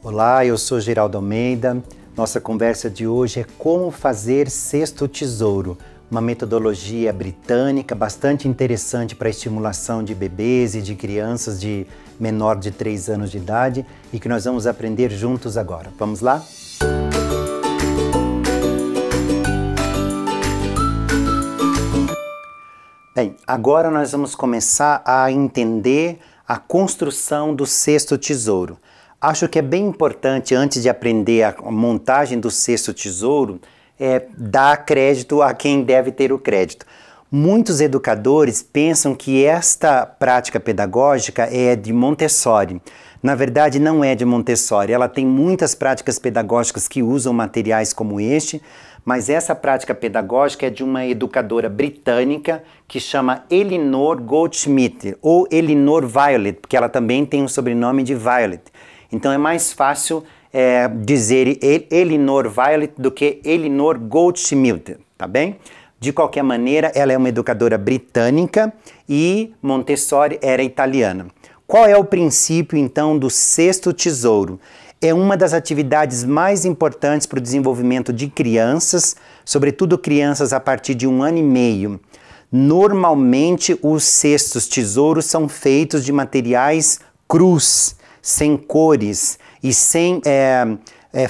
Olá, eu sou Geraldo Almeida. Nossa conversa de hoje é como fazer cesto tesouro, uma metodologia britânica bastante interessante para a estimulação de bebês e de crianças de menor de 3 anos de idade e que nós vamos aprender juntos agora. Vamos lá? Bem, agora nós vamos começar a entender a construção do cesto tesouro. Acho que é bem importante, antes de aprender a montagem do cesto tesouro, dar crédito a quem deve ter o crédito. Muitos educadores pensam que esta prática pedagógica é de Montessori. Na verdade, não é de Montessori. Ela tem muitas práticas pedagógicas que usam materiais como este, mas essa prática pedagógica é de uma educadora britânica que chama Elinor Goldschmidt, ou Elinor Violet, porque ela também tem o sobrenome de Violet. Então é mais fácil dizer Elinor Violet do que Elinor Goldschmidt, tá bem? De qualquer maneira, ela é uma educadora britânica e Montessori era italiana. Qual é o princípio, então, do cesto tesouro? É uma das atividades mais importantes para o desenvolvimento de crianças, sobretudo crianças a partir de 1 ano e meio. Normalmente, os cestos tesouros são feitos de materiais crus, sem cores e sem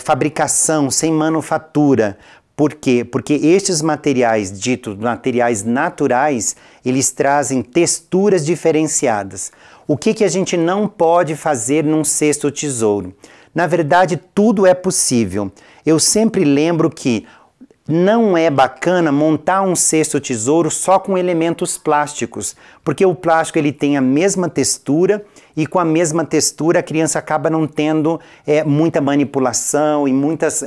fabricação, sem manufatura. Por quê? Porque estes materiais, ditos materiais naturais, eles trazem texturas diferenciadas. O que a gente não pode fazer num cesto tesouro? Na verdade, tudo é possível. Eu sempre lembro que não é bacana montar um cesto tesouro só com elementos plásticos, porque o plástico ele tem a mesma textura e com a mesma textura a criança acaba não tendo muita manipulação e muitas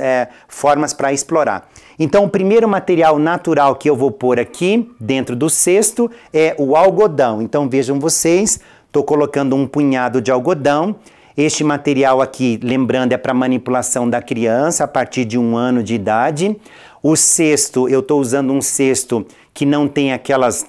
formas para explorar. Então o primeiro material natural que eu vou pôr aqui dentro do cesto é o algodão. Então vejam vocês, estou colocando um punhado de algodão. Este material aqui, lembrando, é para manipulação da criança a partir de 1 ano de idade. O cesto, eu estou usando um cesto que não tem aquelas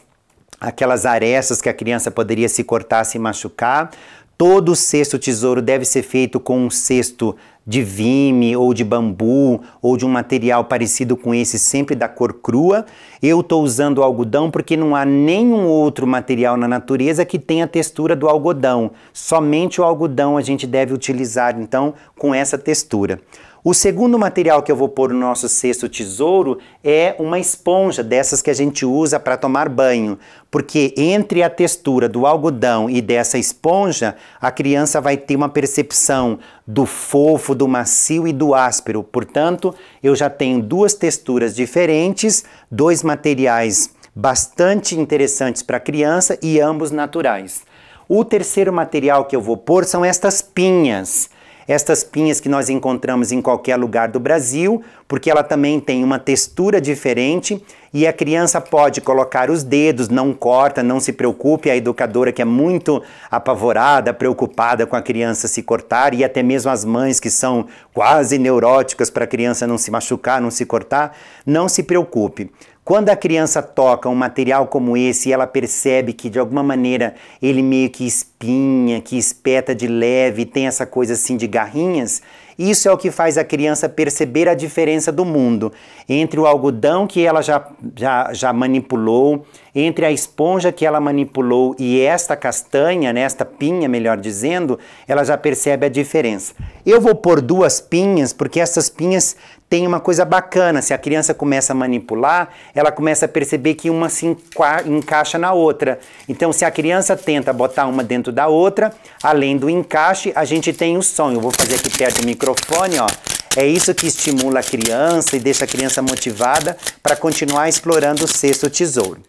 arestas que a criança poderia se cortar, se machucar. Todo cesto tesouro deve ser feito com um cesto de vime ou de bambu ou de um material parecido com esse, sempre da cor crua. Eu estou usando o algodão porque não há nenhum outro material na natureza que tenha a textura do algodão. Somente o algodão a gente deve utilizar, então, com essa textura. O segundo material que eu vou pôr no nosso cesto tesouro é uma esponja, dessas que a gente usa para tomar banho, porque entre a textura do algodão e dessa esponja, a criança vai ter uma percepção do fofo, do macio e do áspero. Portanto, eu já tenho 2 texturas diferentes, 2 materiais bastante interessantes para a criança e ambos naturais. O terceiro material que eu vou pôr são estas pinhas. Estas pinhas que nós encontramos em qualquer lugar do Brasil, porque ela também tem uma textura diferente e a criança pode colocar os dedos, não corta, não se preocupe, a educadora que é muito apavorada, preocupada com a criança se cortar e até mesmo as mães que são quase neuróticas para a criança não se machucar, não se cortar, não se preocupe. Quando a criança toca um material como esse e ela percebe que de alguma maneira ele meio que espinha, que espeta de leve, tem essa coisa assim de garrinhas, isso é o que faz a criança perceber a diferença do mundo entre o algodão que ela já manipulou, entre a esponja que ela manipulou e esta castanha, né, esta pinha, melhor dizendo, ela já percebe a diferença. Eu vou pôr 2 pinhas porque essas pinhas têm uma coisa bacana. Se a criança começa a manipular, ela começa a perceber que uma se encaixa na outra. Então, se a criança tenta botar uma dentro da outra, além do encaixe, a gente tem o som. Eu vou fazer aqui perto do microfone, ó. É isso que estimula a criança e deixa a criança motivada para continuar explorando o cesto tesouro.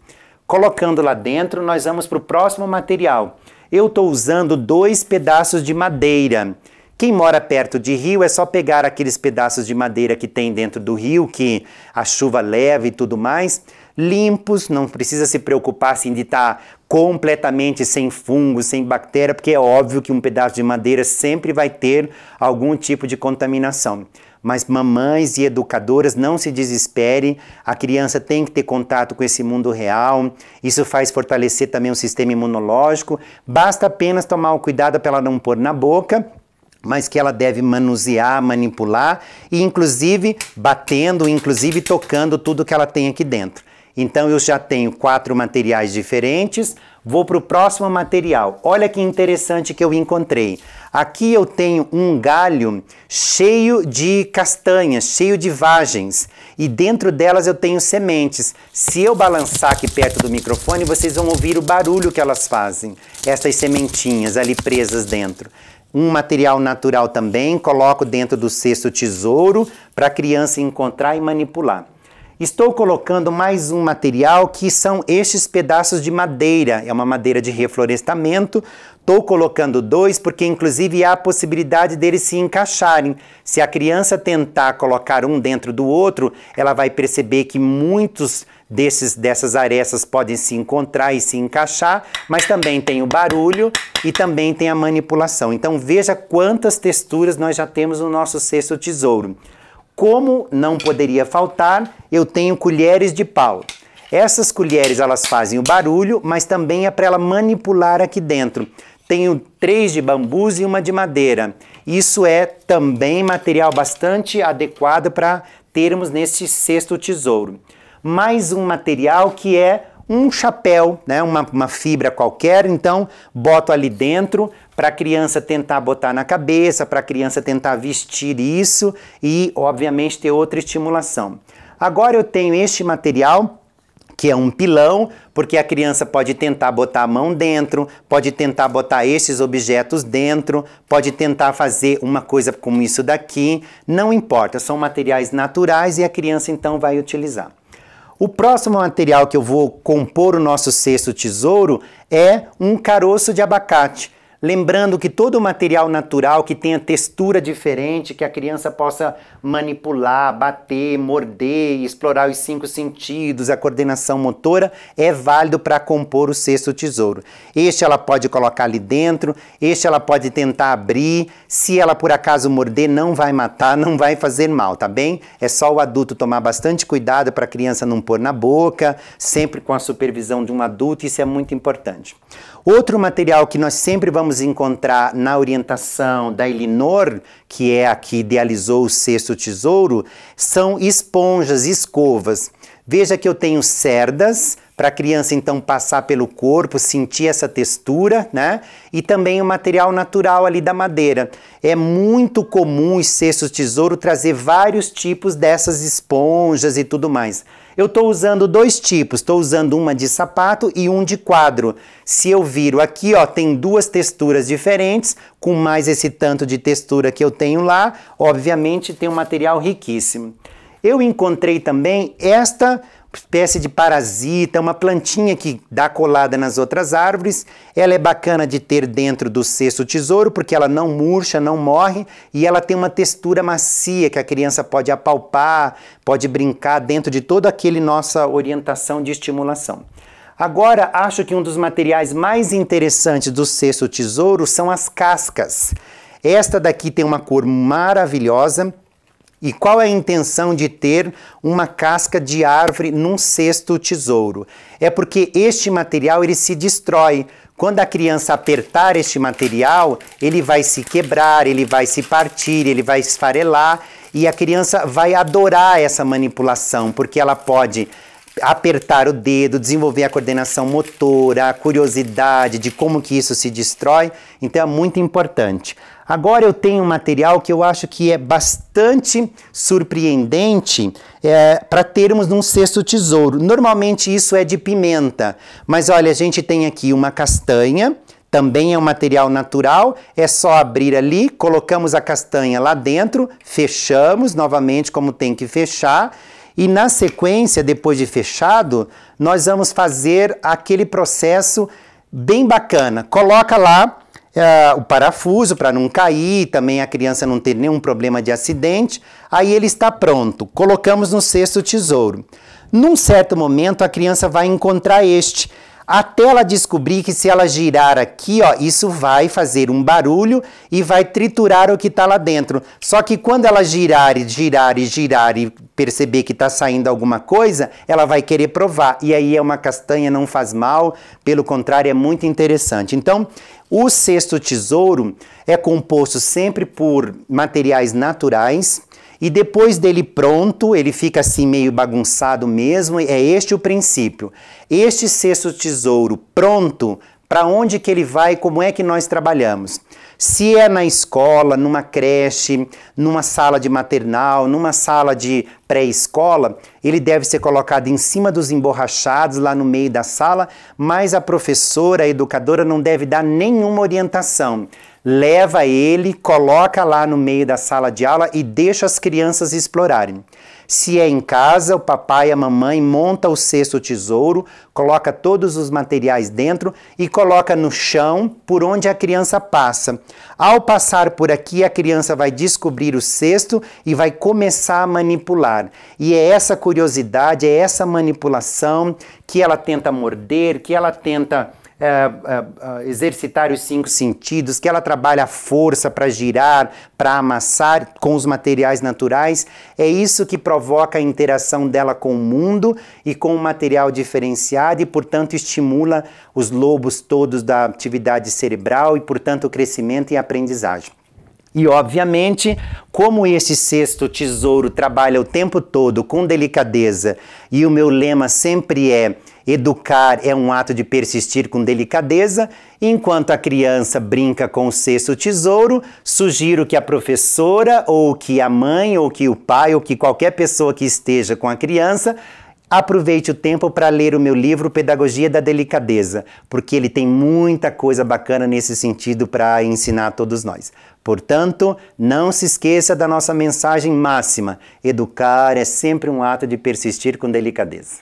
Colocando lá dentro, nós vamos para o próximo material. Eu estou usando 2 pedaços de madeira. Quem mora perto de rio é só pegar aqueles pedaços de madeira que tem dentro do rio, que a chuva leva e tudo mais, limpos, não precisa se preocupar assim, de estar completamente sem fungos, sem bactéria, porque é óbvio que um pedaço de madeira sempre vai ter algum tipo de contaminação. Mas mamães e educadoras, não se desesperem, a criança tem que ter contato com esse mundo real, isso faz fortalecer também o sistema imunológico, basta apenas tomar o cuidado para ela não pôr na boca. mas que ela deve manusear, manipular e inclusive batendo, inclusive tocando tudo que ela tem aqui dentro. Então eu já tenho 4 materiais diferentes, vou para o próximo material. Olha que interessante que eu encontrei. Aqui eu tenho um galho cheio de castanhas, cheio de vagens, e dentro delas eu tenho sementes. Se eu balançar aqui perto do microfone, vocês vão ouvir o barulho que elas fazem, essas sementinhas ali presas dentro. Um material natural também, coloco dentro do cesto tesouro para a criança encontrar e manipular. Estou colocando mais um material que são estes pedaços de madeira, é uma madeira de reflorestamento. Estou colocando 2 porque inclusive há a possibilidade deles se encaixarem. Se a criança tentar colocar um dentro do outro, ela vai perceber que muitos dessas arestas podem se encontrar e se encaixar, mas também tem o barulho e também tem a manipulação. Então veja quantas texturas nós já temos no nosso cesto tesouro. Como não poderia faltar, eu tenho colheres de pau. Essas colheres elas fazem o barulho, mas também é para ela manipular aqui dentro. Tenho 3 de bambus e uma de madeira. Isso é também material bastante adequado para termos neste cesto tesouro. Mais um material que é um chapéu, né? Uma fibra qualquer, então boto ali dentro para a criança tentar botar na cabeça, para a criança tentar vestir isso e, obviamente, ter outra estimulação. Agora eu tenho este material, que é um pilão, porque a criança pode tentar botar a mão dentro, pode tentar botar esses objetos dentro, pode tentar fazer uma coisa como isso daqui, não importa, são materiais naturais e a criança então vai utilizar. O próximo material que eu vou compor o nosso cesto tesouro é um caroço de abacate. Lembrando que todo material natural que tenha textura diferente, que a criança possa manipular, bater, morder, explorar os 5 sentidos, a coordenação motora, é válido para compor o cesto tesouro. Este ela pode colocar ali dentro, este ela pode tentar abrir, se ela por acaso morder não vai matar, não vai fazer mal, tá bem? É só o adulto tomar bastante cuidado para a criança não pôr na boca, sempre com a supervisão de um adulto, isso é muito importante. Outro material que nós sempre vamos encontrar na orientação da Elinor, que é a que idealizou o cesto tesouro, são esponjas, escovas. Veja que eu tenho cerdas, para a criança então passar pelo corpo, sentir essa textura, né? E também o material natural ali da madeira. É muito comum os cestos tesouro trazer vários tipos dessas esponjas e tudo mais. Eu estou usando 2 tipos, estou usando uma de sapato e um de quadro. Se eu viro aqui, ó, tem 2 texturas diferentes, com mais esse tanto de textura que eu tenho lá, obviamente tem um material riquíssimo. Eu encontrei também esta espécie de parasita, uma plantinha que dá colada nas outras árvores. Ela é bacana de ter dentro do cesto tesouro, porque ela não murcha, não morre, e ela tem uma textura macia que a criança pode apalpar, pode brincar dentro de toda aquela nossa orientação de estimulação. Agora, acho que um dos materiais mais interessantes do cesto tesouro são as cascas. Esta daqui tem uma cor maravilhosa. E qual é a intenção de ter uma casca de árvore num cesto tesouro? É porque este material ele se destrói. Quando a criança apertar este material, ele vai se quebrar, ele vai se partir, ele vai esfarelar e a criança vai adorar essa manipulação, porque ela pode apertar o dedo, desenvolver a coordenação motora, a curiosidade de como que isso se destrói, então é muito importante. Agora eu tenho um material que eu acho que é bastante surpreendente para termos num cesto tesouro. Normalmente isso é de pimenta, mas olha, a gente tem aqui uma castanha, também é um material natural, é só abrir ali, colocamos a castanha lá dentro, fechamos novamente como tem que fechar, e na sequência, depois de fechado, nós vamos fazer aquele processo bem bacana. Coloca lá o parafuso para não cair, também a criança não ter nenhum problema de acidente. Aí ele está pronto. Colocamos no cesto tesouro. Num certo momento, a criança vai encontrar este. Até ela descobrir que se ela girar aqui, ó, isso vai fazer um barulho e vai triturar o que está lá dentro. Só que quando ela girar e perceber que está saindo alguma coisa, ela vai querer provar. E aí é uma castanha, não faz mal, pelo contrário, é muito interessante. Então, O sexto tesouro é composto sempre por materiais naturais e depois dele pronto, ele fica assim meio bagunçado mesmo, é este o princípio. Este sexto tesouro pronto, para onde que ele vai, como é que nós trabalhamos? Se é na escola, numa creche, numa sala de maternal, numa sala de pré-escola, ele deve ser colocado em cima dos emborrachados lá no meio da sala, mas a professora, a educadora não deve dar nenhuma orientação. Leva ele, coloca lá no meio da sala de aula e deixa as crianças explorarem. Se é em casa, o papai e a mamãe monta o sexto tesouro, coloca todos os materiais dentro e coloca no chão por onde a criança passa. Ao passar por aqui, a criança vai descobrir o cesto e vai começar a manipular. E é essa curiosidade, é essa manipulação que ela tenta morder, que ela tenta exercitar os 5 sentidos, que ela trabalha a força para girar, para amassar com os materiais naturais. É isso que provoca a interação dela com o mundo e com o material diferenciado e, portanto, estimula os lobos todos da atividade cerebral e, portanto, o crescimento e a aprendizagem. E, obviamente, como este sexto tesouro trabalha o tempo todo com delicadeza e o meu lema sempre é: educar é um ato de persistir com delicadeza. Enquanto a criança brinca com o sexto tesouro, sugiro que a professora, ou que a mãe, ou que o pai, ou que qualquer pessoa que esteja com a criança aproveite o tempo para ler o meu livro Pedagogia da Delicadeza, porque ele tem muita coisa bacana nesse sentido para ensinar a todos nós. Portanto, não se esqueça da nossa mensagem máxima: educar é sempre um ato de persistir com delicadeza.